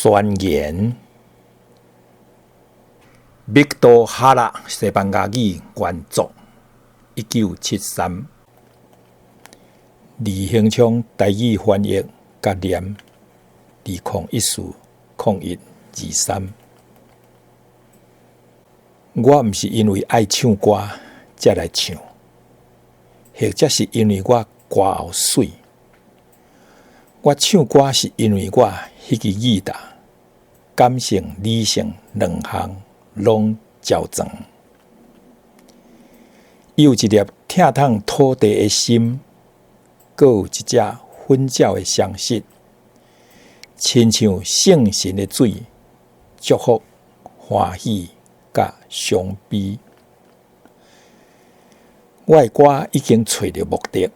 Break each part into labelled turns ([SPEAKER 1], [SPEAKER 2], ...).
[SPEAKER 1] 宣言。密多哈拉西班牙语原作1973，李兴昌台语翻译甲念2014-01-23。我毋是因为爱唱歌才来唱，或者是因为我歌喉水。我唱歌是因为我迄支吉他感性、理性两项拢交全。伊有一粒疼痛土地的心，阁有一只粉鸟的双翅，亲像圣神的水，祝福、欢喜甲伤悲。我的歌已经找到目的，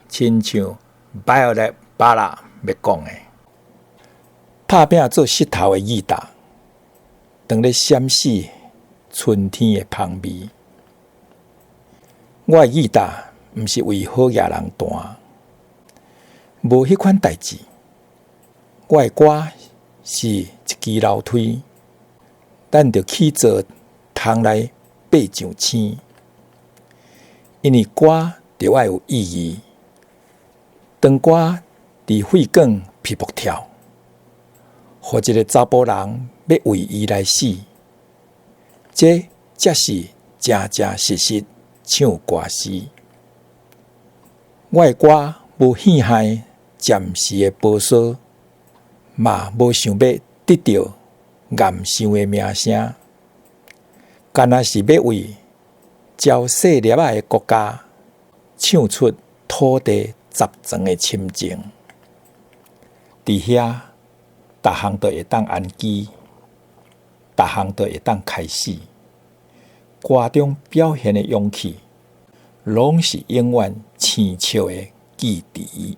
[SPEAKER 1] 亲像Violet Bala 要讲的，拍拼做石头的吉他，当咧闪烁春天的香味。我的吉他毋是为好野人弹，无迄款代志。我的歌是一支楼梯，咱着起做通来爬上青。因为歌着爱有意义。当歌伫血管皮肤跳，互一个查甫人要为伊来死，这才是真真实实唱歌诗。我的歌无陷害暂时的保守，嘛无想要得到岩上的名声，干那是要为朝细粒仔的国家唱出土地十全的深情。伫遐，逐项都会当安基，逐项都会当开始。歌中表现的勇气，拢是永远青笑的记忆。